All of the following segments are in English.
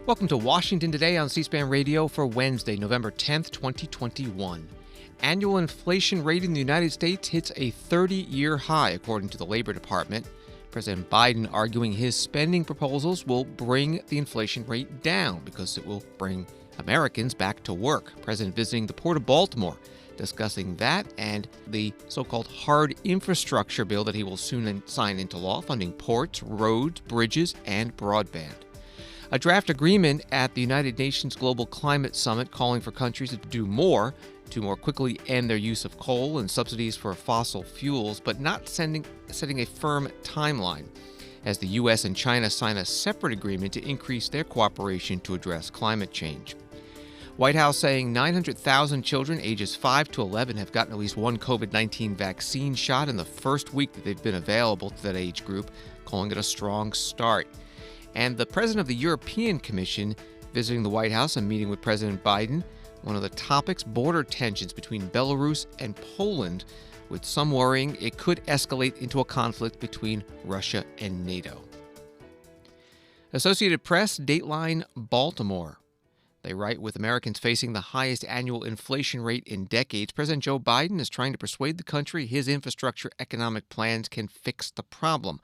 Welcome to Washington Today on C-SPAN Radio for Wednesday, November 10th, 2021. Annual inflation rate in the United States hits a 30-year high, according to the Labor Department. President Biden arguing his spending proposals will bring the inflation rate down because it will bring Americans back to work. President visiting the Port of Baltimore, discussing that and the so-called hard infrastructure bill that he will soon sign into law, funding ports, roads, bridges, and broadband. A draft agreement at the United Nations Global Climate Summit calling for countries to do more to more quickly end their use of coal and subsidies for fossil fuels, but not setting a firm timeline, as the U.S. and China sign a separate agreement to increase their cooperation to address climate change. White House saying 900,000 children ages 5 to 11 have gotten at least one COVID-19 vaccine shot in the first week that they've been available to that age group, calling it a strong start. And the president of the European Commission visiting the White House and meeting with President Biden. One of the topics, border tensions between Belarus and Poland, with some worrying it could escalate into a conflict between Russia and NATO. Associated Press, Dateline, Baltimore. They write, with Americans facing the highest annual inflation rate in decades, President Joe Biden is trying to persuade the country his infrastructure economic plans can fix the problem.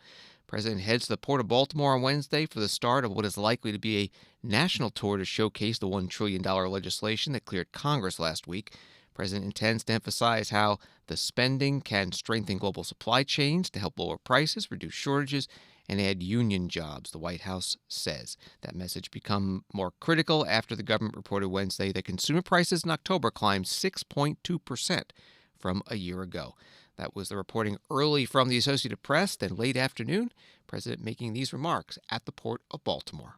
The president heads to the Port of Baltimore on Wednesday for the start of what is likely to be a national tour to showcase the $1 trillion legislation that cleared Congress last week. The president intends to emphasize how the spending can strengthen global supply chains to help lower prices, reduce shortages, and add union jobs, the White House says. That message became more critical after the government reported Wednesday that consumer prices in October climbed 6.2% from a year ago. That was the reporting early from the Associated Press. Then late afternoon, President making these remarks at the Port of Baltimore.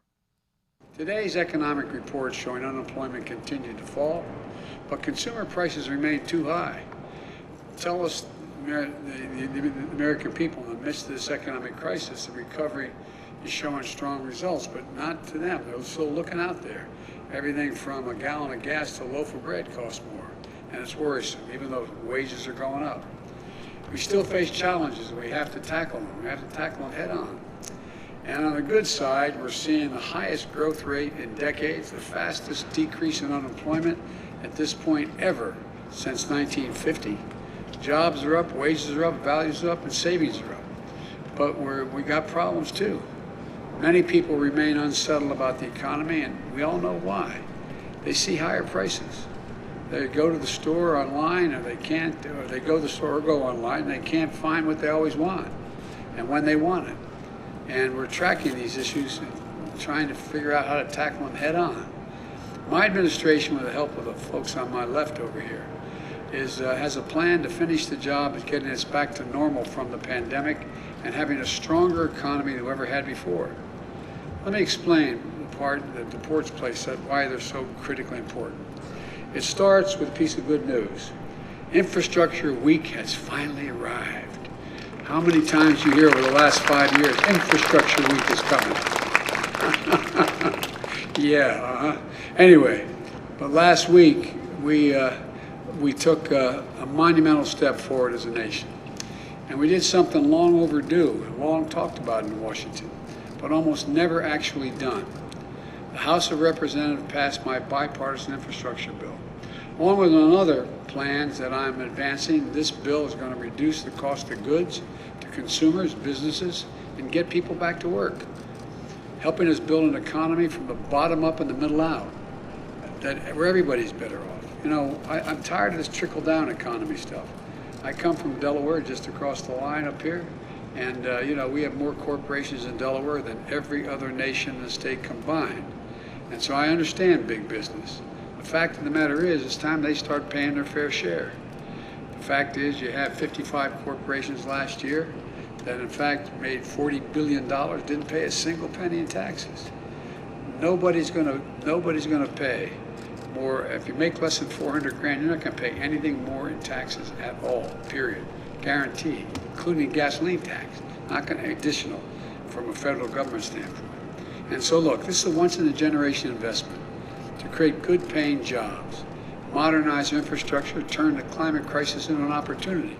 Today's economic report showing unemployment continued to fall, but consumer prices remain too high. Tell us, the American people, in the midst of this economic crisis, the recovery is showing strong results, but not to them. They're still looking out there. Everything from a gallon of gas to a loaf of bread costs more, and it's worrisome, even though wages are going up. We still face challenges, and we have to tackle them. We have to tackle them head on. And on the good side, we're seeing the highest growth rate in decades, the fastest decrease in unemployment at this point ever since 1950. Jobs are up, wages are up, values are up, and savings are up. But we got problems too. Many people remain unsettled about the economy, and we all know why. They see higher prices. They go to the store online, or they go to the store or go online, and they can't find what they always want and when they want it. And we're tracking these issues and trying to figure out how to tackle them head on. My administration, with the help of the folks on my left over here, has a plan to finish the job of getting us back to normal from the pandemic and having a stronger economy than we ever had before. Let me explain the part that the ports play, why they're so critically important. It starts with a piece of good news. Infrastructure Week has finally arrived. How many times you hear over the last 5 years, Infrastructure Week is coming? Yeah, Anyway, but last week we took a monumental step forward as a nation. And we did something long overdue, and long talked about in Washington, but almost never actually done. The House of Representatives passed my bipartisan infrastructure bill. Along with other plans that I'm advancing, this bill is going to reduce the cost of goods to consumers, businesses, and get people back to work, helping us build an economy from the bottom up and the middle out, where everybody's better off. You know, I'm tired of this trickle-down economy stuff. I come from Delaware, just across the line up here, and we have more corporations in Delaware than every other nation in the state combined. And so I understand big business. The fact of the matter is, it's time they start paying their fair share. The fact is, you have 55 corporations last year that in fact made $40 billion, didn't pay a single penny in taxes. Nobody's gonna pay more. If you make less than 400 grand, you're not gonna pay anything more in taxes at all, period. Guaranteed, including gasoline tax, not gonna additional from a federal government standpoint. And so look, this is a once-in-a-generation investment to create good-paying jobs, modernize infrastructure, turn the climate crisis into an opportunity.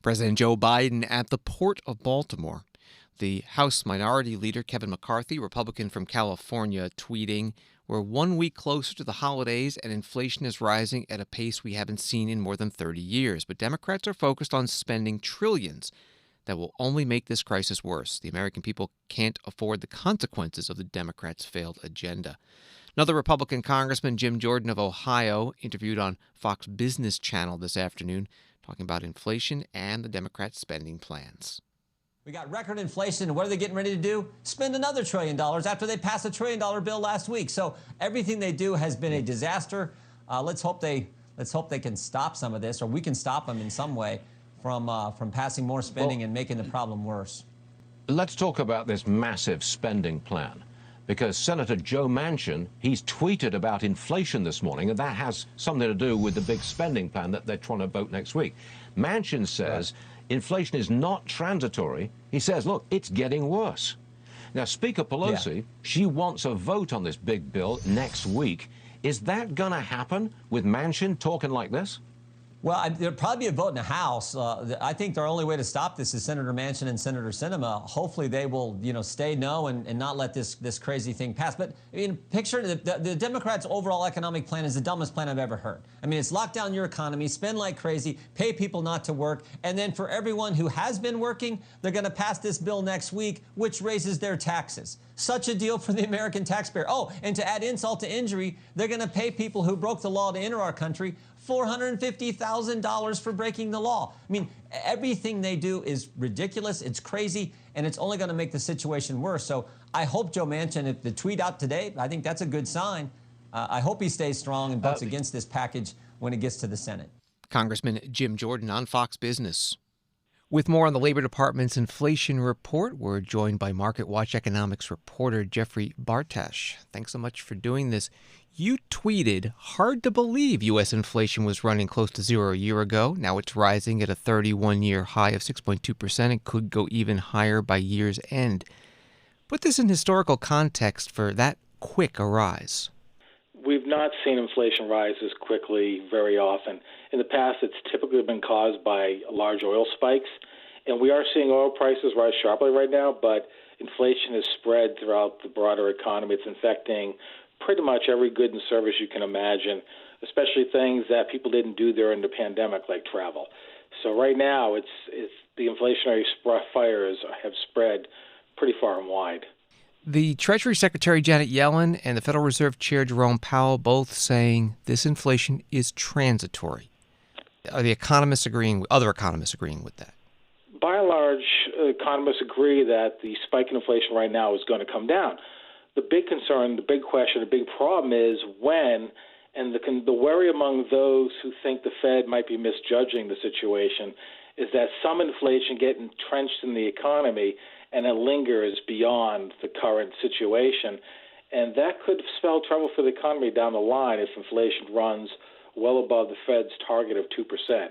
President Joe Biden at the Port of Baltimore. The House Minority Leader, Kevin McCarthy, Republican from California, tweeting, "We're 1 week closer to the holidays and inflation is rising at a pace we haven't seen in more than 30 years. But Democrats are focused on spending trillions that will only make this crisis worse. The American people can't afford the consequences of the Democrats' failed agenda." Another Republican Congressman, Jim Jordan of Ohio, interviewed on Fox Business Channel this afternoon, talking about inflation and the Democrats' spending plans. We got record inflation, and what are they getting ready to do? Spend another $1 trillion after they passed a $1 trillion bill last week. So everything they do has been a disaster. Let's hope they can stop some of this, or we can stop them in some way from passing more spending and making the problem worse. Let's talk about this massive spending plan, because Senator Joe Manchin, he's tweeted about inflation this morning, and that has something to do with the big spending plan that they're trying to vote next week. Manchin says inflation is not transitory. He says, look, it's getting worse. Now, Speaker Pelosi, she wants a vote on this big bill next week. Is that going to happen with Manchin talking like this? Well, there'll probably be a vote in the House. I think the only way to stop this is Senator Manchin and Senator Sinema. Hopefully they will, stay no and not let this crazy thing pass. But picture the Democrats' overall economic plan is the dumbest plan I've ever heard. I mean, it's lock down your economy, spend like crazy, pay people not to work, and then for everyone who has been working, they're going to pass this bill next week, which raises their taxes. Such a deal for the American taxpayer. Oh, and to add insult to injury, they're going to pay people who broke the law to enter our country $450,000 for breaking the law. I mean, everything they do is ridiculous, it's crazy, and it's only going to make the situation worse. So I hope Joe Manchin, if the tweet out today, I think that's a good sign. I hope he stays strong and votes against this package when it gets to the Senate. Congressman Jim Jordan on Fox Business. With more on the Labor Department's inflation report, we're joined by MarketWatch economics reporter Jeffry Bartash. Thanks so much for doing this. You tweeted, "Hard to believe U.S. inflation was running close to zero a year ago. Now it's rising at a 31-year high of 6.2% and could go even higher by year's end." Put this in historical context for that quick a rise. We've not seen inflation rise this quickly very often. In the past, it's typically been caused by large oil spikes, and we are seeing oil prices rise sharply right now, but inflation is spread throughout the broader economy. It's infecting pretty much every good and service you can imagine, especially things that people didn't do during the pandemic, like travel. So right now, it's the inflationary fires have spread pretty far and wide. The Treasury Secretary Janet Yellen and the Federal Reserve Chair Jerome Powell both saying this inflation is transitory. Are the economists agreeing? Other economists agreeing with that? By and large, economists agree that the spike in inflation right now is going to come down. The big concern, the big question, the big problem is when, and the worry among those who think the Fed might be misjudging the situation is that some inflation gets entrenched in the economy and it lingers beyond the current situation. And that could spell trouble for the economy down the line if inflation runs well above the Fed's target of 2%.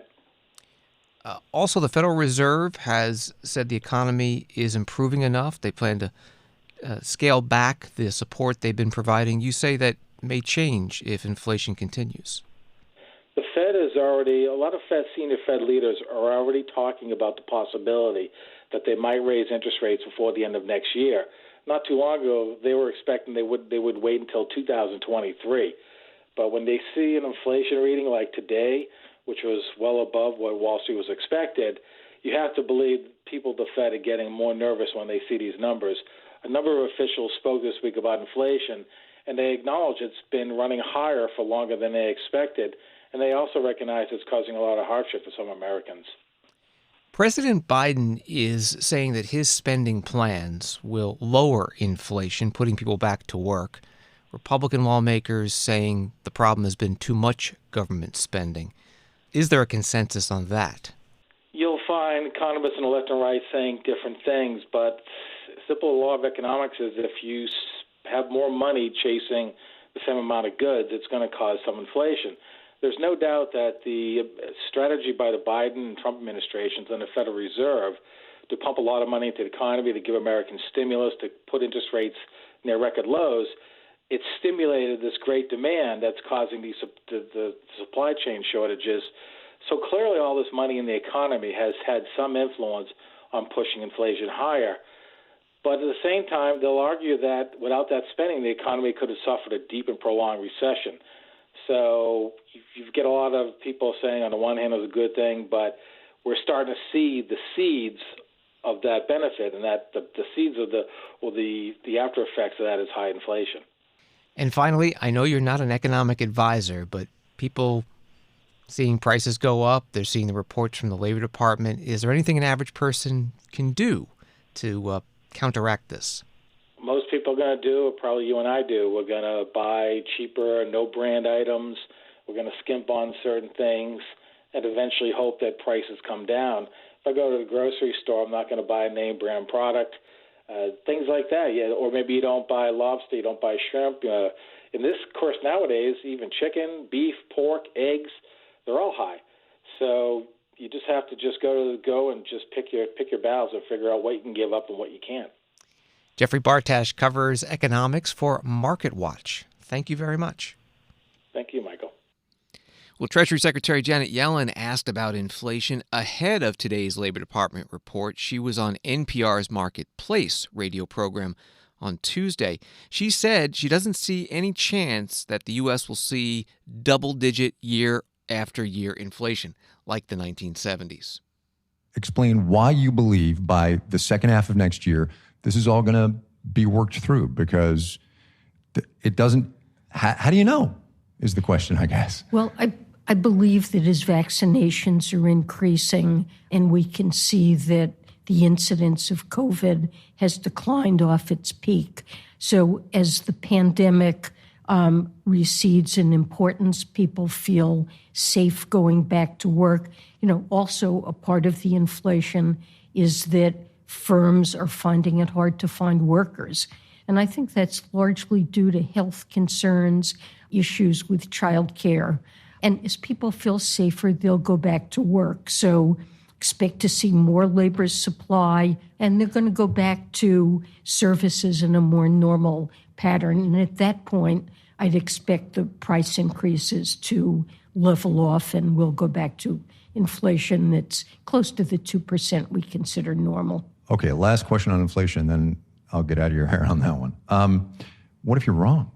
Also, the Federal Reserve has said the economy is improving enough. They plan to scale back the support they've been providing. You say that may change if inflation continues. The Fed is already, a lot of senior Fed leaders are already talking about the possibility that they might raise interest rates before the end of next year. Not too long ago, they were expecting they would wait until 2023. But when they see an inflation reading like today, which was well above what Wall Street was expected, you have to believe people at the Fed are getting more nervous when they see these numbers. A number of officials spoke this week about inflation, and they acknowledge it's been running higher for longer than they expected, and they also recognize it's causing a lot of hardship for some Americans. President Biden is saying that his spending plans will lower inflation, putting people back to work. Republican lawmakers saying the problem has been too much government spending. Is there a consensus on that? You'll find economists on the left and right saying different things, but simple law of economics is if you have more money chasing the same amount of goods, it's going to cause some inflation. There's no doubt that the strategy by the Biden and Trump administrations and the Federal Reserve to pump a lot of money into the economy, to give Americans stimulus, to put interest rates near record lows, it's stimulated this great demand that's causing the supply chain shortages. So clearly all this money in the economy has had some influence on pushing inflation higher. But at the same time, they'll argue that without that spending, the economy could have suffered a deep and prolonged recession. So you get a lot of people saying on the one hand it was a good thing, but we're starting to see the seeds of that benefit, and that the seeds of the after effects of that is high inflation. And finally, I know you're not an economic advisor, but people seeing prices go up, they're seeing the reports from the Labor Department. Is there anything an average person can do to counteract this? Most people are going to do what probably you and I do. We're going to buy cheaper, no-brand items. We're going to skimp on certain things and eventually hope that prices come down. If I go to the grocery store, I'm not going to buy a name-brand product, things like that. Yeah, or maybe you don't buy lobster, you don't buy shrimp. In this course nowadays, even chicken, beef, pork, eggs, they're all high. So you just have to just go and just pick your battles and figure out what you can give up and what you can't. Jeffry Bartash covers economics for MarketWatch. Thank you very much. Thank you, Michael. Well, Treasury Secretary Janet Yellen asked about inflation ahead of today's Labor Department report. She was on NPR's Marketplace radio program on Tuesday. She said she doesn't see any chance that the U.S. will see double-digit year-after-year inflation like the 1970s. Explain why you believe by the second half of next year this is all going to be worked through, because it doesn't. How do you know is the question, I guess. Well, I believe that as vaccinations are increasing and we can see that the incidence of COVID has declined off its peak. So as the pandemic recedes in importance, people feel safe going back to work. Also a part of the inflation is that firms are finding it hard to find workers. And I think that's largely due to health concerns, issues with childcare. And as people feel safer, they'll go back to work. So expect to see more labor supply, and they're going to go back to services in a more normal pattern. And at that point, I'd expect the price increases to level off, and we'll go back to inflation that's close to the 2% we consider normal. Okay, last question on inflation, then I'll get out of your hair on that one. What if you're wrong?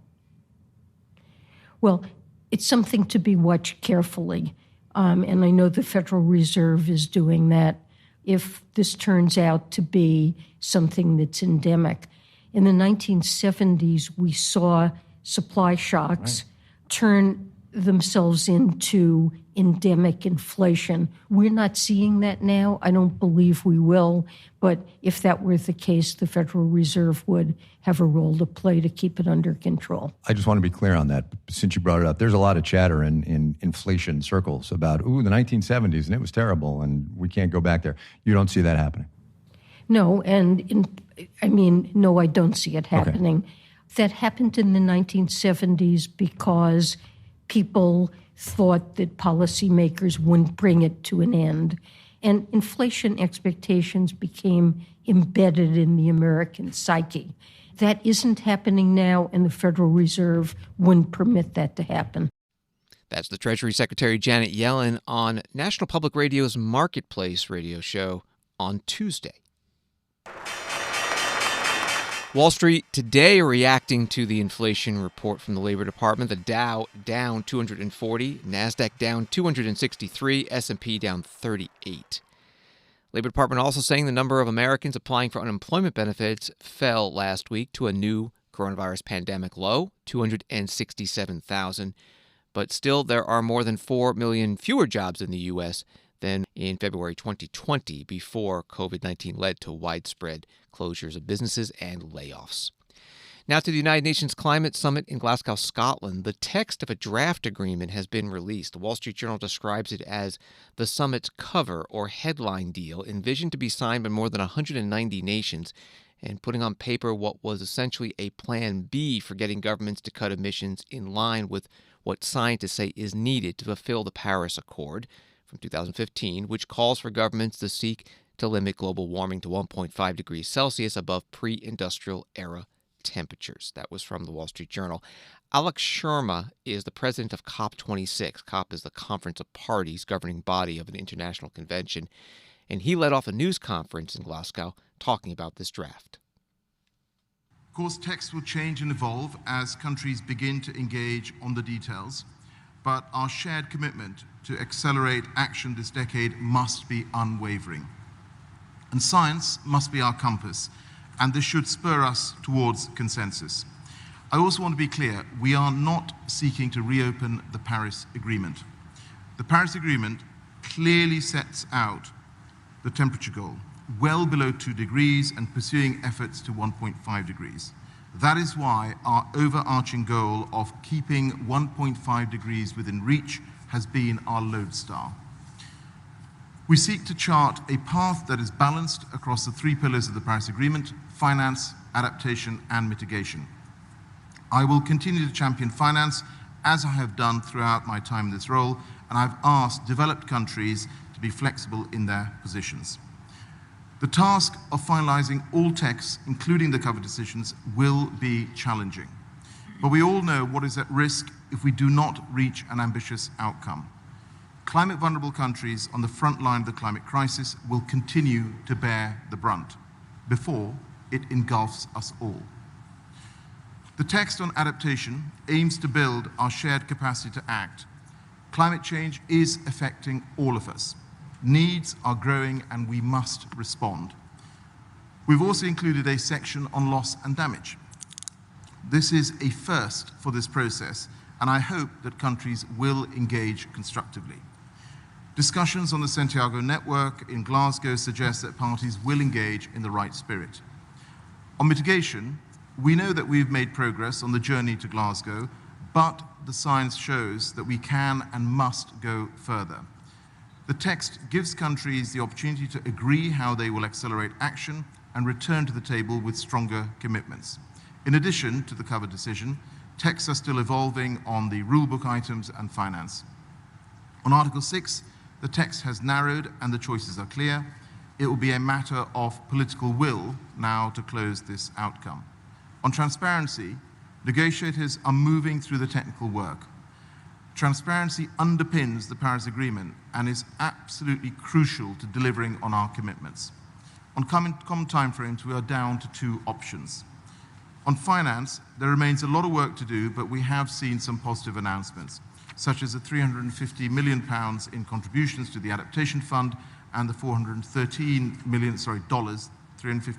Well, it's something to be watched carefully. And I know the Federal Reserve is doing that if this turns out to be something that's endemic. In the 1970s, we saw supply shocks turn themselves into endemic inflation. We're not seeing that now. I don't believe we will. But if that were the case, the Federal Reserve would have a role to play to keep it under control. I just want to be clear on that. Since you brought it up, there's a lot of chatter in inflation circles about, the 1970s, and it was terrible, and we can't go back there. You don't see that happening? No, no, I don't see it happening. Okay. That happened in the 1970s because people thought that policymakers wouldn't bring it to an end. And inflation expectations became embedded in the American psyche. That isn't happening now, and the Federal Reserve wouldn't permit that to happen. That's the Treasury Secretary Janet Yellen on National Public Radio's Marketplace radio show on Tuesday. Wall Street today reacting to the inflation report from the Labor Department. The Dow down 240, NASDAQ down 263, S&P down 38. Labor Department also saying the number of Americans applying for unemployment benefits fell last week to a new coronavirus pandemic low, 267,000. But still, there are more than 4 million fewer jobs in the U.S. than in February 2020, before COVID-19 led to widespread closures of businesses and layoffs. Now to the United Nations Climate Summit in Glasgow, Scotland. The text of a draft agreement has been released. The Wall Street Journal describes it as the summit's cover or headline deal, envisioned to be signed by more than 190 nations and putting on paper what was essentially a plan B for getting governments to cut emissions in line with what scientists say is needed to fulfill the Paris Accord from 2015, which calls for governments to seek to limit global warming to 1.5 degrees Celsius above pre-industrial era temperatures. That was from the Wall Street Journal. Alex Sharma is the president of COP26. COP is the Conference of Parties governing body of an international convention, and he led off a news conference in Glasgow talking about this draft. Of course, text will change and evolve as countries begin to engage on the details, but our shared commitment to accelerate action this decade must be unwavering. And science must be our compass, and this should spur us towards consensus. I also want to be clear, we are not seeking to reopen the Paris Agreement. The Paris Agreement clearly sets out the temperature goal, well below 2 degrees and pursuing efforts to 1.5 degrees. That is why our overarching goal of keeping 1.5 degrees within reach has been our lodestar. We seek to chart a path that is balanced across the 3 pillars of the Paris Agreement: finance, adaptation, and mitigation. I will continue to champion finance, as I have done throughout my time in this role, and I've asked developed countries to be flexible in their positions. The task of finalizing all texts, including the cover decisions, will be challenging. But we all know what is at risk if we do not reach an ambitious outcome. Climate vulnerable countries on the front line of the climate crisis will continue to bear the brunt before it engulfs us all. The text on adaptation aims to build our shared capacity to act. Climate change is affecting all of us. Needs are growing and we must respond. We've also included a section on loss and damage. This is a first for this process, and I hope that countries will engage constructively. Discussions on the Santiago network in Glasgow suggest that parties will engage in the right spirit. On mitigation, we know that we've made progress on the journey to Glasgow, but the science shows that we can and must go further. The text gives countries the opportunity to agree how they will accelerate action and return to the table with stronger commitments. In addition to the cover decision, texts are still evolving on the rulebook items and finance. On Article 6, the text has narrowed and the choices are clear. It will be a matter of political will now to close this outcome. On transparency, negotiators are moving through the technical work. Transparency underpins the Paris Agreement and is absolutely crucial to delivering on our commitments. On common timeframes, we are down to 2 options. On finance, there remains a lot of work to do, but we have seen some positive announcements, such as the £350 million in contributions to the Adaptation Fund and the $350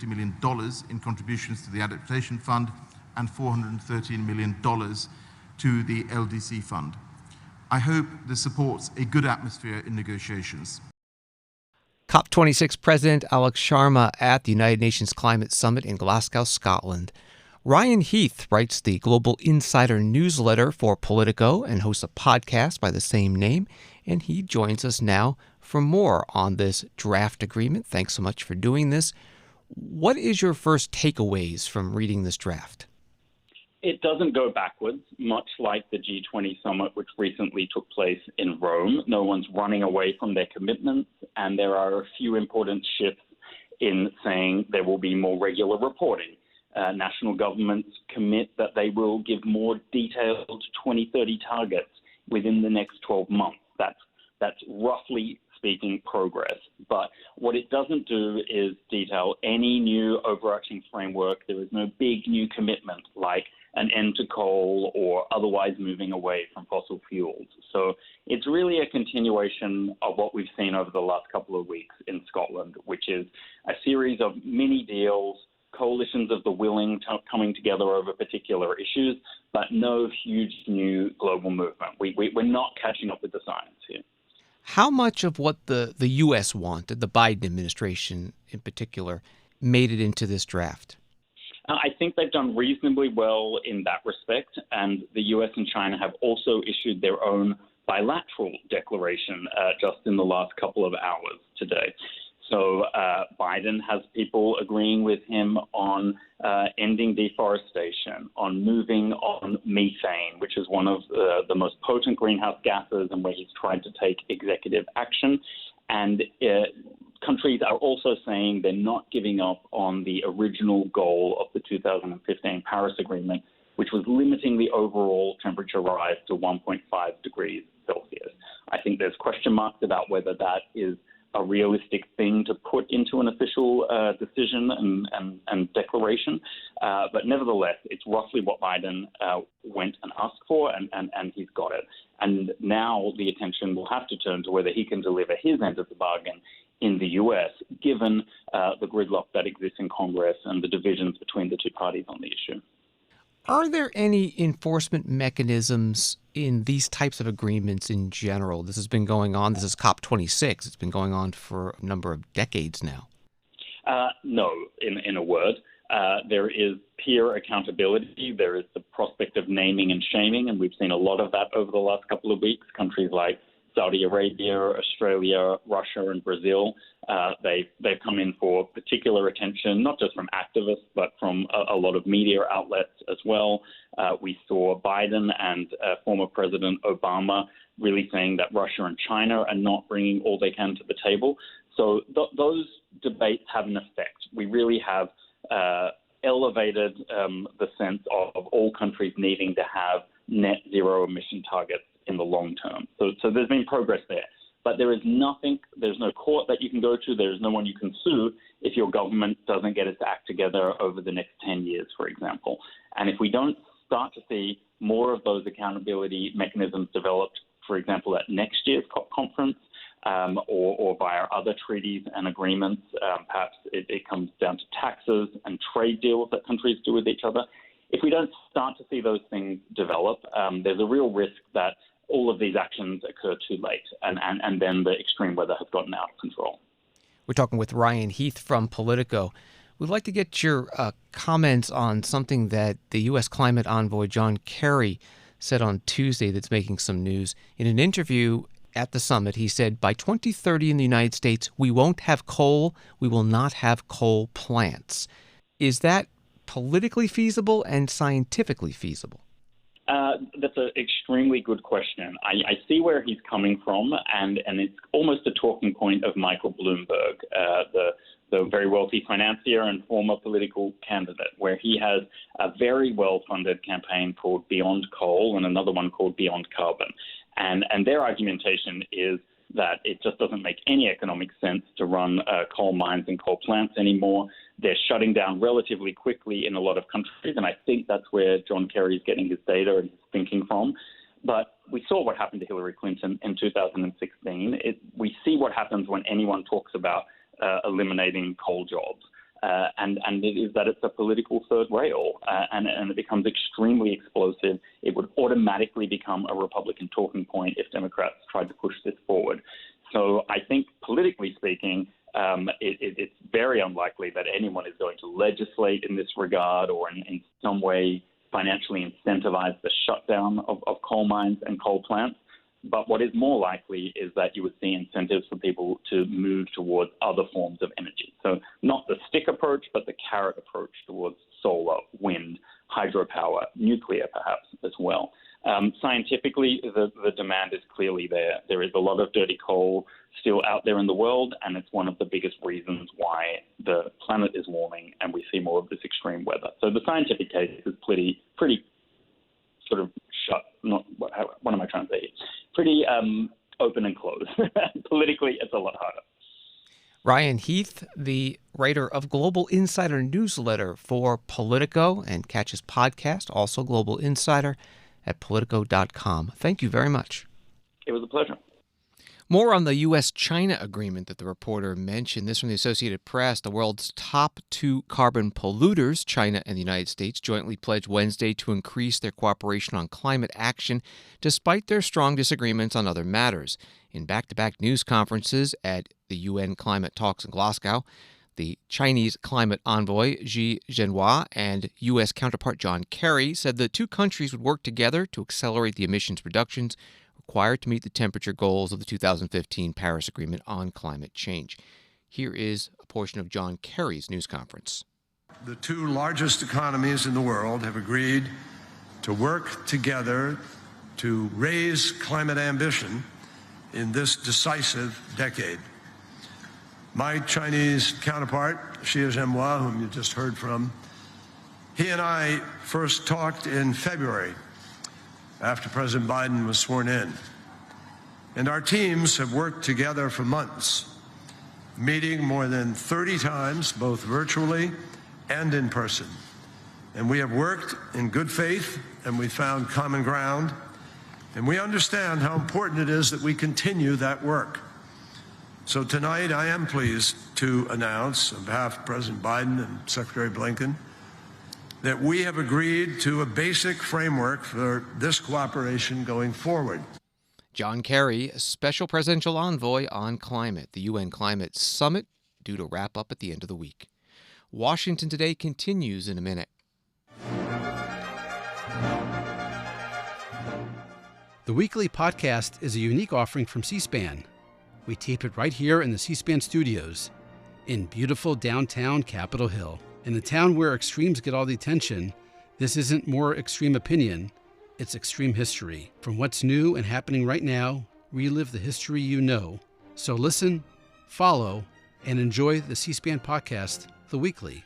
million in contributions to the Adaptation Fund and $413 million to the LDC Fund. I hope this supports a good atmosphere in negotiations. COP26 President Alex Sharma at the United Nations Climate Summit in Glasgow, Scotland. Ryan Heath writes the Global Insider newsletter for Politico and hosts a podcast by the same name, and he joins us now for more on this draft agreement. Thanks so much for doing this. What is your first takeaways from reading this draft? It doesn't go backwards, much like the G20 summit, which recently took place in Rome. No one's running away from their commitments, and there are a few important shifts in saying there will be more regular reporting. National governments commit that they will give more detailed 2030 targets within the next 12 months. That's roughly speaking progress. But what it doesn't do is detail any new overarching framework. There is no big new commitment like an end to coal or otherwise moving away from fossil fuels. So it's really a continuation of what we've seen over the last couple of weeks in Scotland, which is a series of mini deals, coalitions of the willing coming together over particular issues, but no huge new global movement. We're not catching up with the science here. How much of what the U.S. wanted, the Biden administration in particular, made it into this draft? I think they've done reasonably well in that respect, and the U.S. and China have also issued their own bilateral declaration just in the last couple of hours today. So Biden has people agreeing with him on ending deforestation, on moving on methane, which is one of the most potent greenhouse gases and where he's tried to take executive action. And countries are also saying they're not giving up on the original goal of the 2015 Paris Agreement, which was limiting the overall temperature rise to 1.5 degrees Celsius. I think there's question marks about whether that is a realistic thing to put into an official decision and declaration. But nevertheless, it's roughly what Biden went and asked for, and he's got it. And now the attention will have to turn to whether he can deliver his end of the bargain in the U.S., given the gridlock that exists in Congress and the divisions between the two parties on the issue. Are there any enforcement mechanisms in these types of agreements in general? This has been going on. This is COP26. It's been going on for a number of decades now. No, in a word. There is peer accountability. There is the prospect of naming and shaming, and we've seen a lot of that over the last couple of weeks. Countries like Saudi Arabia, Australia, Russia, and Brazil, they've come in for particular attention, not just from activists, but from a lot of media outlets as well. We saw Biden and former President Obama really saying that Russia and China are not bringing all they can to the table. So those debates have an effect. We really have elevated the sense of all countries needing to have net zero emission targets in the long term. So there's been progress there. But there is nothing, there's no court that you can go to, there's no one you can sue if your government doesn't get its act together over the next 10 years, for example. And if we don't start to see more of those accountability mechanisms developed, for example, at next year's COP conference, or via other treaties and agreements, perhaps it comes down to taxes and trade deals that countries do with each other. If we don't start to see those things develop, there's a real risk that all of these actions occur too late, and then the extreme weather has gotten out of control. We're talking with Ryan Heath from Politico. We'd like to get your comments on something that the U.S. climate envoy John Kerry said on Tuesday that's making some news. In an interview at the summit, he said, by 2030 in the United States, we won't have coal, we will not have coal plants. Is that politically feasible and scientifically feasible? That's an extremely good question. I see where he's coming from, and it's almost a talking point of Michael Bloomberg, the very wealthy financier and former political candidate, where he has a very well-funded campaign called Beyond Coal and another one called Beyond Carbon. And their argumentation is that it just doesn't make any economic sense to run coal mines and coal plants anymore. They're shutting down relatively quickly in a lot of countries, and I think that's where John Kerry is getting his data and his thinking from. But we saw what happened to Hillary Clinton in 2016. We see what happens when anyone talks about eliminating coal jobs. And it is that it's a political third rail, and it becomes extremely explosive. It would automatically become a Republican talking point if Democrats tried to push this forward. So I think politically speaking, it's very unlikely that anyone is going to legislate in this regard or in some way financially incentivize the shutdown of coal mines and coal plants. But what is more likely is that you would see incentives for people to move towards other forms of energy. So not the stick approach, but the carrot approach towards solar, wind, hydropower, nuclear perhaps as well. Scientifically, the demand is clearly there. There is a lot of dirty coal still out there in the world, and it's one of the biggest reasons why the planet is warming and we see more of this extreme weather. So the scientific case is pretty sort of shut. What am I trying to say? Pretty open and closed. Politically, it's a lot harder. Ryan Heath, the writer of Global Insider newsletter for Politico, and catch his podcast, also Global Insider, at Politico.com. Thank you very much. It was a pleasure. More on the U.S.-China agreement that the reporter mentioned. This from the Associated Press. The world's top two carbon polluters, China and the United States, jointly pledged Wednesday to increase their cooperation on climate action despite their strong disagreements on other matters. In back-to-back news conferences at the UN climate talks in Glasgow, the Chinese climate envoy Xi Jinping and U.S. counterpart John Kerry said the two countries would work together to accelerate the emissions reductions required to meet the temperature goals of the 2015 Paris Agreement on climate change. Here is a portion of John Kerry's news conference. The two largest economies in the world have agreed to work together to raise climate ambition in this decisive decade. My Chinese counterpart, Xi Jinping, whom you just heard from, he and I first talked in February after President Biden was sworn in. And our teams have worked together for months meeting more than 30 times, both virtually and in person. And we have worked in good faith, and we found common ground. And we understand how important it is that we continue that work. So tonight, I am pleased to announce, on behalf of President Biden and Secretary Blinken, that we have agreed to a basic framework for this cooperation going forward. John Kerry, Special Presidential Envoy on Climate, the UN Climate Summit, due to wrap up at the end of the week. Washington Today continues in a minute. The weekly podcast is a unique offering from C-SPAN. We tape it right here in the C-SPAN studios in beautiful downtown Capitol Hill. In the town where extremes get all the attention, this isn't more extreme opinion, it's extreme history. From what's new and happening right now, relive the history you know. So listen, follow, and enjoy the C-SPAN podcast, The Weekly.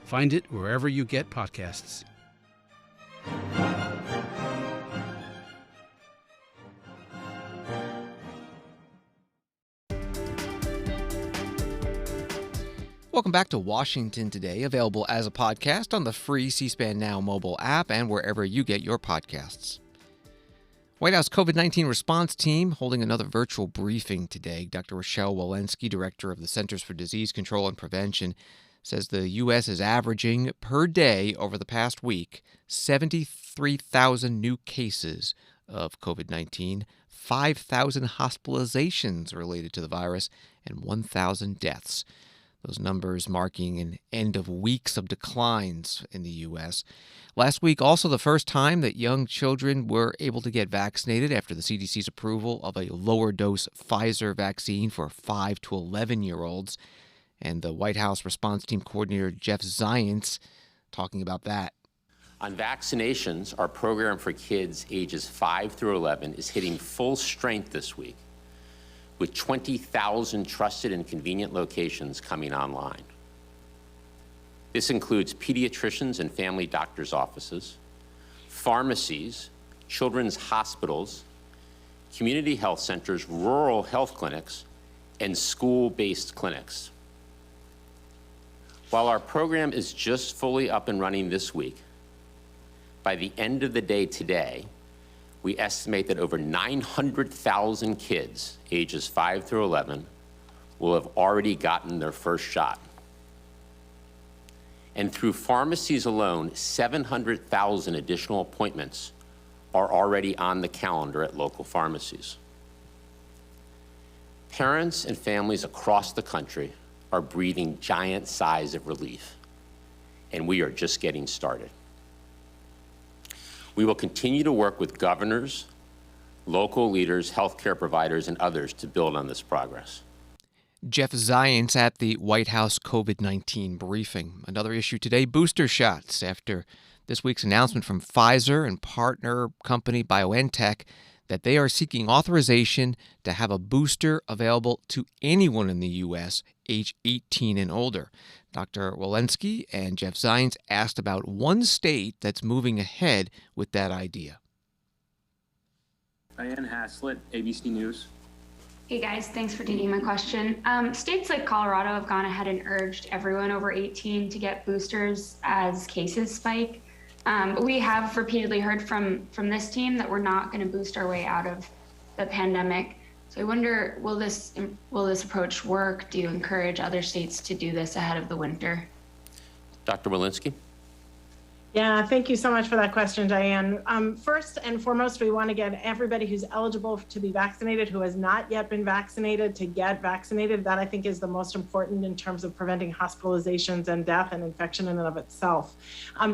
Find it wherever you get podcasts. Welcome back to Washington Today, available as a podcast on the free C-SPAN Now mobile app and wherever you get your podcasts. White House COVID-19 response team holding another virtual briefing today. Dr. Rochelle Walensky, director of the Centers for Disease Control and Prevention, says the U.S. is averaging per day over the past week 73,000 new cases of COVID-19, 5,000 hospitalizations related to the virus, and 1,000 deaths. Those numbers marking an end of weeks of declines in the U.S. Last week, also the first time that young children were able to get vaccinated after the CDC's approval of a lower dose Pfizer vaccine for 5 to 11-year-olds. And the White House response team coordinator, Jeff Zients, talking about that. On vaccinations, our program for kids ages 5 through 11 is hitting full strength this week, with 20,000 trusted and convenient locations coming online. This includes pediatricians and family doctors' offices, pharmacies, children's hospitals, community health centers, rural health clinics, and school-based clinics. While our program is just fully up and running this week, by the end of the day today, we estimate that over 900,000 kids ages 5 through 11 will have already gotten their first shot. And through pharmacies alone, 700,000 additional appointments are already on the calendar at local pharmacies. Parents and families across the country are breathing giant sighs of relief, and we are just getting started. We will continue to work with governors, local leaders, healthcare providers, and others to build on this progress. Jeff Zients at the White House COVID-19 briefing. Another issue today, booster shots. After this week's announcement from Pfizer and partner company BioNTech that they are seeking authorization to have a booster available to anyone in the U.S. age 18 and older. Dr. Walensky and Jeff Zients asked about one state that's moving ahead with that idea. Diane Haslett, ABC News. Hey guys, thanks for taking my question. States like Colorado have gone ahead and urged everyone over 18 to get boosters as cases spike. But we have repeatedly heard from this team that we're not going to boost our way out of the pandemic. So I wonder, will this approach work? Do you encourage other states to do this ahead of the winter? Dr. Walensky? Yeah, thank you so much for that question, Diane. First and foremost, we want to get everybody who's eligible to be vaccinated, who has not yet been vaccinated, to get vaccinated. That, I think, is the most important in terms of preventing hospitalizations and death and infection in and of itself.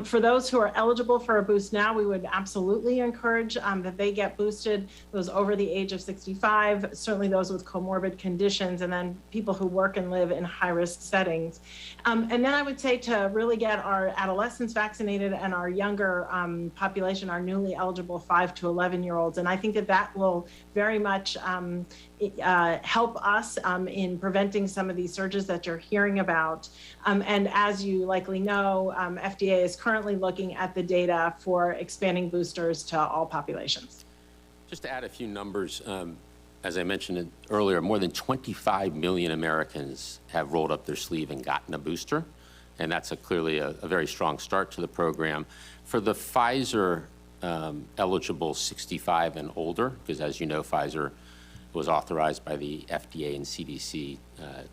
For those who are eligible for a boost now, we would absolutely encourage that they get boosted, those over the age of 65, certainly those with comorbid conditions, and then people who work and live in high-risk settings. And then I would say to really get our adolescents vaccinated and our younger population, our newly eligible 5 to 11-year-olds. And I think that will very much help us in preventing some of these surges that you're hearing about. And as you likely know, FDA is currently looking at the data for expanding boosters to all populations. Just to add a few numbers, as I mentioned earlier, more than 25 million Americans have rolled up their sleeve and gotten a booster, and that's clearly a very strong start to the program. For the Pfizer eligible 65 and older, because as you know, Pfizer was authorized by the FDA and CDC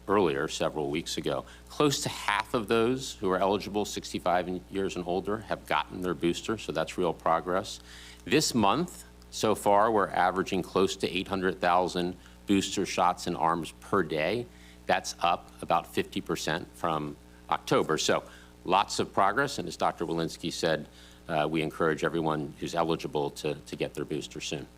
earlier, several weeks ago. Close to half of those who are eligible, 65 years and older, have gotten their booster, so that's real progress. This month, so far, we're averaging close to 800,000 booster shots in arms per day. That's up about 50% from October. So lots of progress, and as Dr. Walensky said, we encourage everyone who's eligible to get their booster soon.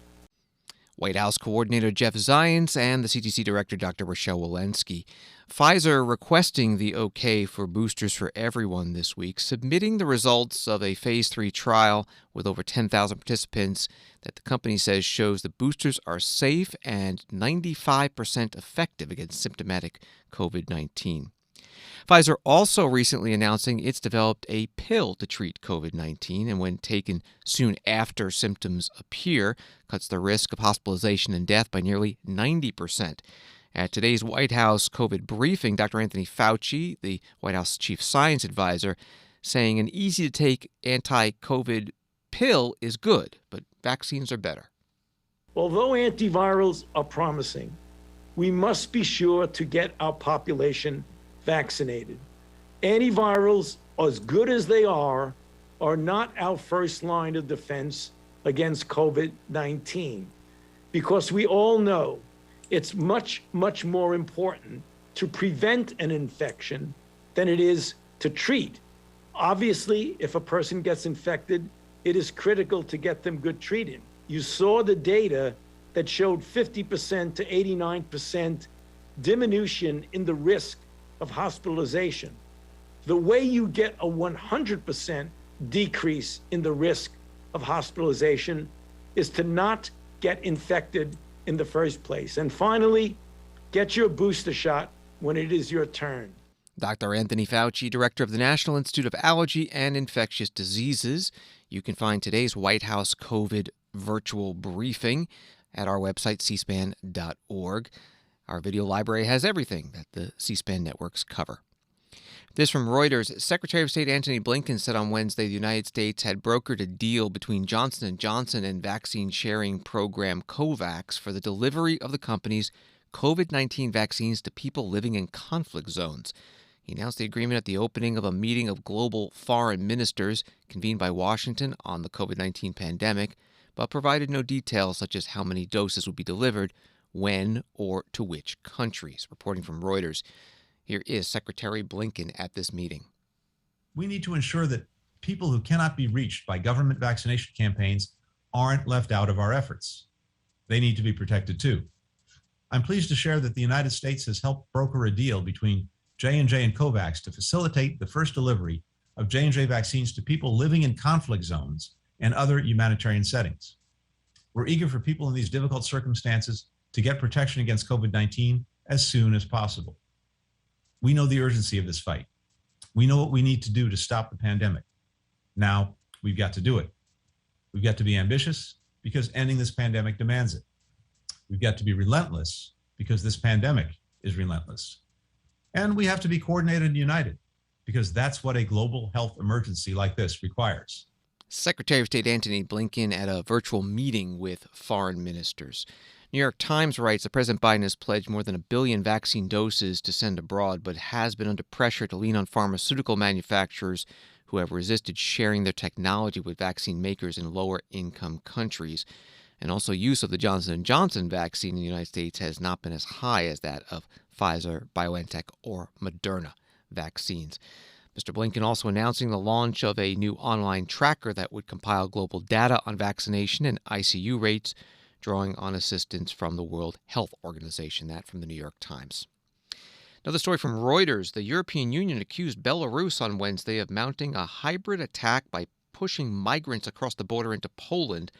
White House Coordinator Jeff Zients and the CDC Director Dr. Rochelle Walensky. Pfizer requesting the okay for boosters for everyone this week, submitting the results of a Phase 3 trial with over 10,000 participants that the company says shows the boosters are safe and 95% effective against symptomatic COVID-19. Pfizer also recently announcing it's developed a pill to treat COVID-19, and when taken soon after symptoms appear, cuts the risk of hospitalization and death by nearly 90%. At today's White House COVID briefing, Dr. Anthony Fauci, the White House chief science advisor, saying an easy-to-take anti-COVID pill is good, but vaccines are better. Although antivirals are promising, we must be sure to get our population vaccinated. Antivirals, as good as they are not our first line of defense against COVID-19, because we all know it's much, much more important to prevent an infection than it is to treat. Obviously, if a person gets infected, it is critical to get them good treatment. You saw the data that showed 50% to 89% diminution in the risk of hospitalization. The way you get a 100% decrease in the risk of hospitalization is to not get infected in the first place. And finally, get your booster shot when it is your turn. Dr. Anthony Fauci, director of the National Institute of Allergy and Infectious Diseases. You can find today's White House COVID virtual briefing at our website, cspan.org. Our video library has everything that the C-SPAN networks cover. This from Reuters. Secretary of State Antony Blinken said on Wednesday the United States had brokered a deal between Johnson & Johnson and vaccine sharing program COVAX for the delivery of the company's COVID-19 vaccines to people living in conflict zones. He announced the agreement at the opening of a meeting of global foreign ministers convened by Washington on the COVID-19 pandemic, but provided no details such as how many doses would be delivered, when, or to which countries. Reporting from Reuters, here is Secretary Blinken at this meeting. We need to ensure that people who cannot be reached by government vaccination campaigns aren't left out of our efforts. They need to be protected too. I'm pleased to share that the United States has helped broker a deal between J&J and COVAX to facilitate the first delivery of J&J vaccines to people living in conflict zones and other humanitarian settings. We're eager for people in these difficult circumstances to get protection against COVID-19 as soon as possible. We know the urgency of this fight. We know what we need to do to stop the pandemic. Now, we've got to do it. We've got to be ambitious because ending this pandemic demands it. We've got to be relentless because this pandemic is relentless. And we have to be coordinated and united because that's what a global health emergency like this requires. Secretary of State Antony Blinken at a virtual meeting with foreign ministers. New York Times writes that President Biden has pledged more than 1 billion vaccine doses to send abroad, but has been under pressure to lean on pharmaceutical manufacturers who have resisted sharing their technology with vaccine makers in lower-income countries. And also use of the Johnson & Johnson vaccine in the United States has not been as high as that of Pfizer, BioNTech, or Moderna vaccines. Mr. Blinken also announcing the launch of a new online tracker that would compile global data on vaccination and ICU rates, drawing on assistance from the World Health Organization, that from the New York Times. Another story from Reuters. The European Union accused Belarus on Wednesday of mounting a hybrid attack by pushing migrants across the border into Poland,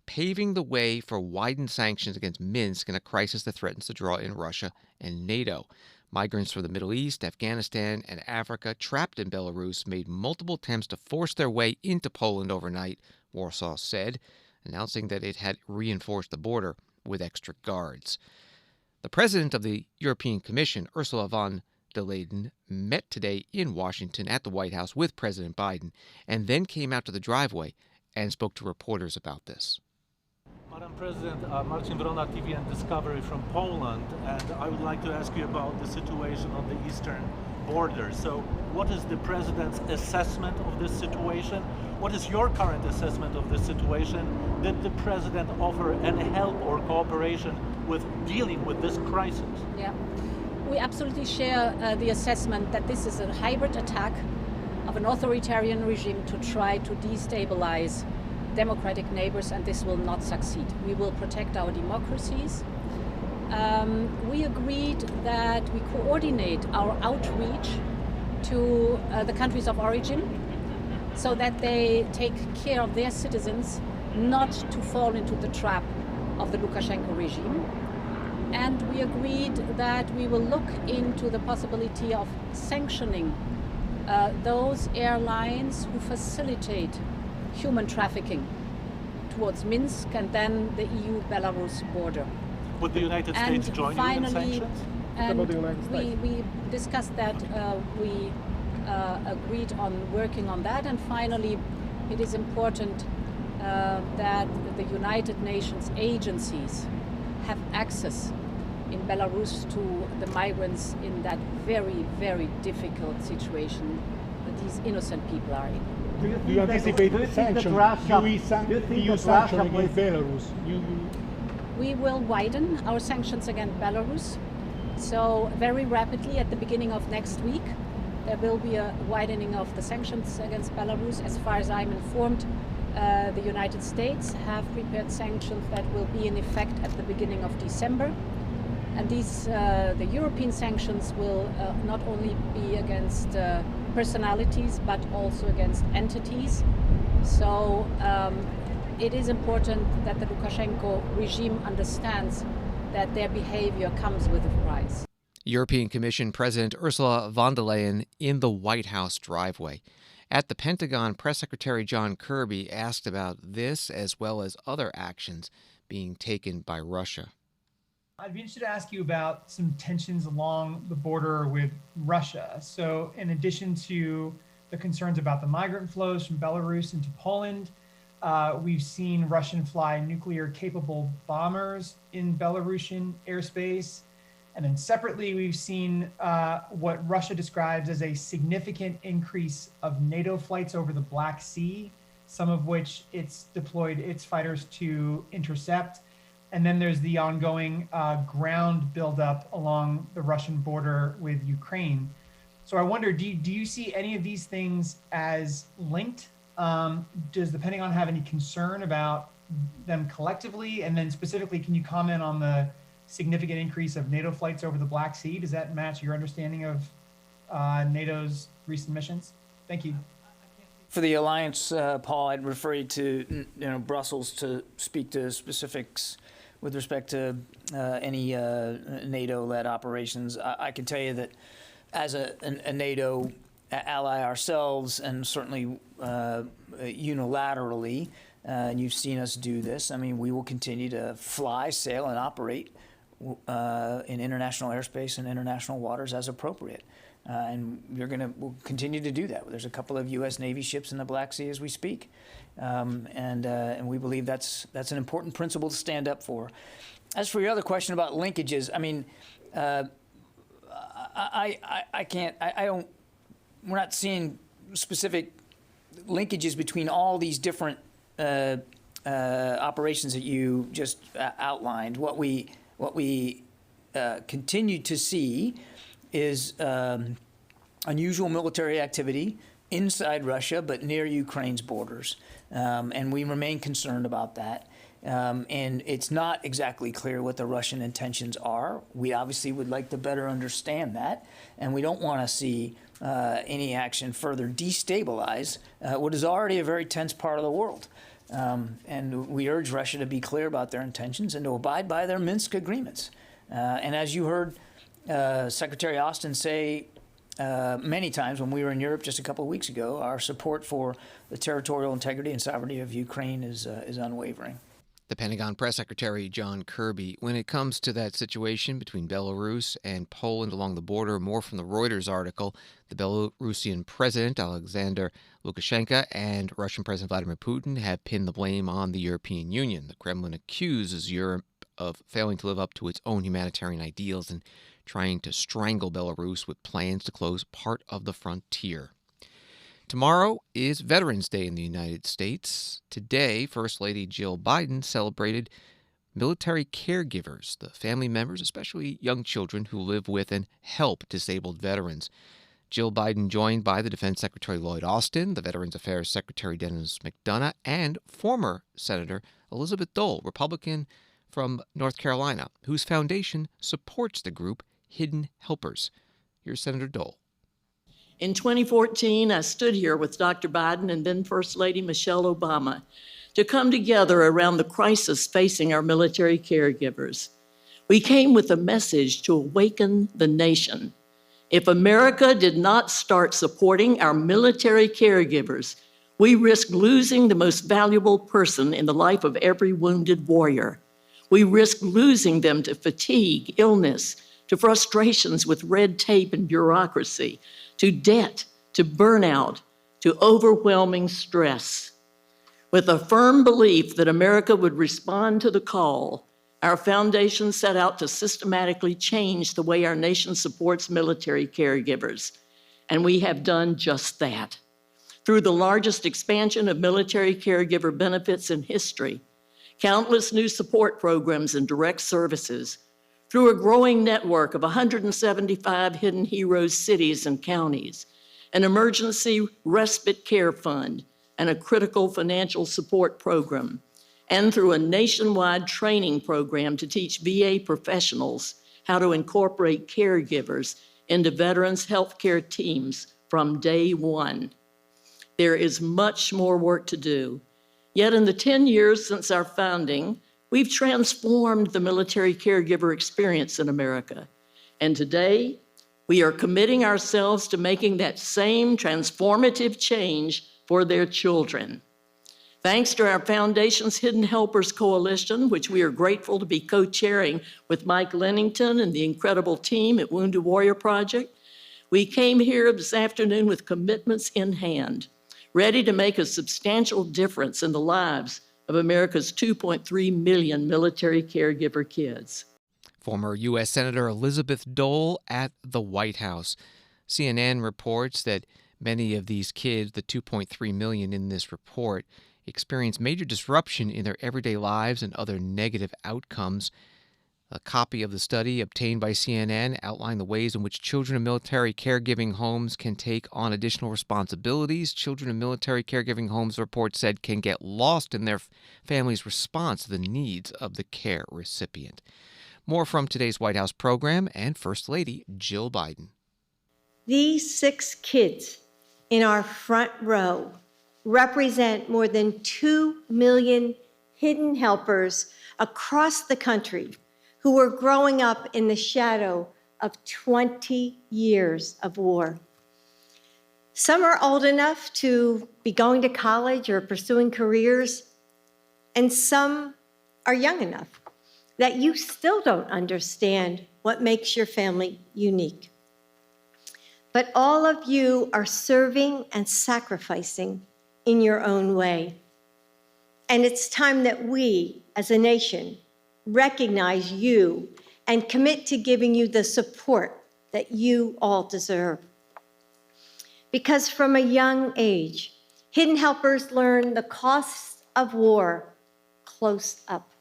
paving the way for widened sanctions against Minsk in a crisis that threatens to draw in Russia and NATO. Migrants from the Middle East, Afghanistan, and Africa trapped in Belarus made multiple attempts to force their way into Poland overnight, Warsaw said, announcing that it had reinforced the border. with extra guards. The president of the European Commission, Ursula von der Leyen, met today in Washington at the White House with President Biden and then came out to the driveway and spoke to reporters about this. Madam President, Marcin Wrona, TV and Discovery from Poland, and I would like to ask you about the situation on the eastern border. So what is the President's assessment of this situation? What is your current assessment of this situation? Did the President offer any help or cooperation with dealing with this crisis? Yeah, we absolutely share the assessment that this is a hybrid attack of an authoritarian regime to try to destabilize democratic neighbors, and this will not succeed. We will protect our democracies. We agreed that we coordinate our outreach to the countries of origin so that they take care of their citizens not to fall into the trap of the Lukashenko regime. And we agreed that we will look into the possibility of sanctioning those airlines who facilitate human trafficking towards Minsk and then the EU-Belarus border. Would the United States join you in sanctions? And we discussed that, we agreed on working on that, and finally it is important that the United Nations agencies have access in Belarus to the migrants in that very, very difficult situation that these innocent people are in. Do you anticipate sanctions? EU sanction against Belarus? We will widen our sanctions against Belarus. So very rapidly at the beginning of next week, there will be a widening of the sanctions against Belarus. As far as I'm informed, the United States have prepared sanctions that will be in effect at the beginning of December. And these, the European sanctions will not only be against personalities, but also against entities. So it is important that the Lukashenko regime understands that their behavior comes with a price. European Commission President Ursula von der Leyen in the White House driveway. At the Pentagon, Press Secretary John Kirby asked about this as well as other actions being taken by Russia. I'd be interested to ask you about some tensions along the border with Russia. So in addition to the concerns about the migrant flows from Belarus into Poland, we've seen Russian fly nuclear-capable bombers in Belarusian airspace. And then separately, we've seen what Russia describes as a significant increase of NATO flights over the Black Sea, some of which it's deployed its fighters to intercept. And then there's the ongoing ground buildup along the Russian border with Ukraine. So I wonder, do you see any of these things as linked? Does the Pentagon have any concern about them collectively? And then specifically, can you comment on the significant increase of NATO flights over the Black Sea? Does that match your understanding of NATO's recent missions? Thank you. For the alliance, Paul, I'd refer you to Brussels to speak to specifics with respect to any NATO-led operations. I can tell you that as a NATO ally ourselves, and certainly unilaterally, and you've seen us do this, I mean, we will continue to fly, sail, and operate in international airspace and international waters as appropriate. And we'll continue to do that. There's a couple of U.S. Navy ships in the Black Sea as we speak. And we believe that's an important principle to stand up for. As for your other question about linkages, I mean, we're not seeing specific linkages between all these different operations that you just outlined. What we continue to see is unusual military activity inside Russia, but near Ukraine's borders. And we remain concerned about that. And it's not exactly clear what the Russian intentions are. We obviously would like to better understand that. And we don't want to see any action further destabilize what is already a very tense part of the world. And we urge Russia to be clear about their intentions and to abide by their Minsk agreements. And as you heard Secretary Austin say many times when we were in Europe just a couple of weeks ago, our support for the territorial integrity and sovereignty of Ukraine is unwavering. The Pentagon Press Secretary John Kirby. When it comes to that situation between Belarus and Poland along the border, more from the Reuters article. The Belarusian President Alexander Lukashenko and Russian President Vladimir Putin have pinned the blame on the European Union. The Kremlin accuses Europe of failing to live up to its own humanitarian ideals and trying to strangle Belarus with plans to close part of the frontier. Tomorrow is Veterans Day in the United States. Today, First Lady Jill Biden celebrated military caregivers, the family members, especially young children who live with and help disabled veterans. Jill Biden joined by the Defense Secretary Lloyd Austin, the Veterans Affairs Secretary Dennis McDonough, and former Senator Elizabeth Dole, Republican from North Carolina, whose foundation supports the group Hidden Helpers. Here's Senator Dole. In 2014, I stood here with Dr. Biden and then First Lady Michelle Obama to come together around the crisis facing our military caregivers. We came with a message to awaken the nation. If America did not start supporting our military caregivers, we risk losing the most valuable person in the life of every wounded warrior. We risk losing them to fatigue, illness, to frustrations with red tape and bureaucracy, to debt, to burnout, to overwhelming stress. With a firm belief that America would respond to the call, our foundation set out to systematically change the way our nation supports military caregivers, and we have done just that. Through the largest expansion of military caregiver benefits in history, countless new support programs and direct services, through a growing network of 175 Hidden Heroes cities and counties, an emergency respite care fund, and a critical financial support program, and through a nationwide training program to teach VA professionals how to incorporate caregivers into veterans' healthcare teams from day one. There is much more work to do. Yet in the 10 years since our founding, we've transformed the military caregiver experience in America. And today, we are committing ourselves to making that same transformative change for their children. Thanks to our foundation's Hidden Helpers Coalition, which we are grateful to be co-chairing with Mike Lennington and the incredible team at Wounded Warrior Project, we came here this afternoon with commitments in hand, ready to make a substantial difference in the lives of America's 2.3 million military caregiver kids. Former U.S. Senator Elizabeth Dole at the White House. CNN reports that many of these kids, the 2.3 million in this report, experience major disruption in their everyday lives and other negative outcomes. A copy of the study obtained by CNN outlined the ways in which children in military caregiving homes can take on additional responsibilities. Children in military caregiving homes, the report said, can get lost in their family's response to the needs of the care recipient. More from today's White House program and First Lady Jill Biden. These 6 kids in our front row represent more than 2 million hidden helpers across the country who were growing up in the shadow of 20 years of war. Some are old enough to be going to college or pursuing careers, and some are young enough that you still don't understand what makes your family unique. But all of you are serving and sacrificing in your own way. And it's time that we, as a nation, recognize you and commit to giving you the support that you all deserve. Because from a young age, hidden helpers learn the costs of war close up.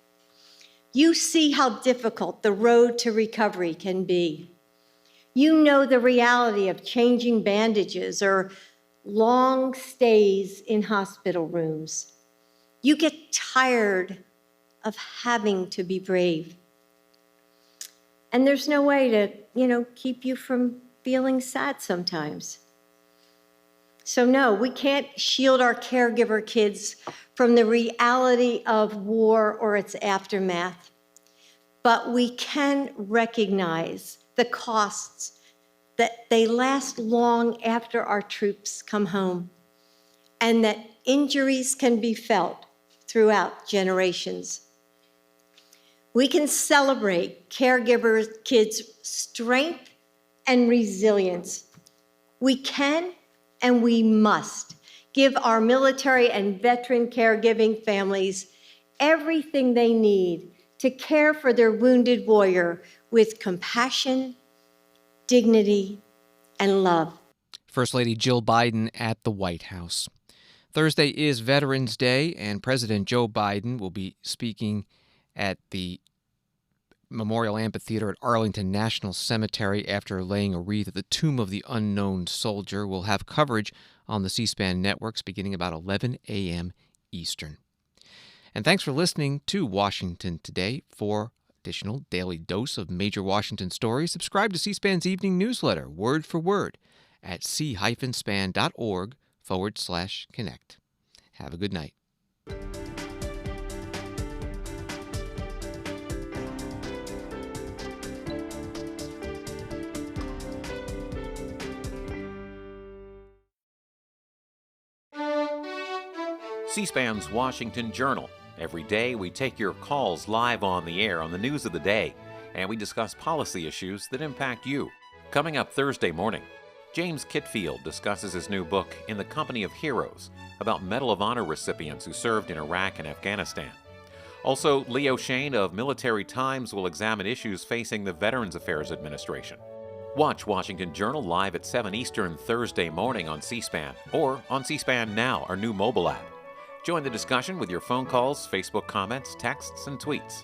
You see how difficult the road to recovery can be. You know the reality of changing bandages or long stays in hospital rooms. You get tired of having to be brave. And there's no way to, keep you from feeling sad sometimes. So no, we can't shield our caregiver kids from the reality of war or its aftermath. But we can recognize the costs, that they last long after our troops come home, and that injuries can be felt throughout generations. We can celebrate caregivers, kids' strength and resilience. We can and we must give our military and veteran caregiving families everything they need to care for their wounded warrior with compassion, dignity, and love. First Lady Jill Biden at the White House. Thursday is Veterans Day, and President Joe Biden will be speaking at the Memorial Amphitheater at Arlington National Cemetery after laying a wreath at the Tomb of the Unknown Soldier. We'll have coverage on the C-SPAN networks beginning about 11 a.m. Eastern. And thanks for listening to Washington Today. For additional daily dose of major Washington stories, subscribe to C-SPAN's evening newsletter, word for word, at c-span.org/connect. Have a good night. C-SPAN's Washington Journal. Every day we take your calls live on the air on the news of the day, and we discuss policy issues that impact you. Coming up Thursday morning, James Kitfield discusses his new book, In the Company of Heroes, about Medal of Honor recipients who served in Iraq and Afghanistan. Also, Leo Shane of Military Times will examine issues facing the Veterans Affairs Administration. Watch Washington Journal live at 7 Eastern Thursday morning on C-SPAN or on C-SPAN Now, our new mobile app. Join the discussion with your phone calls, Facebook comments, texts, and tweets.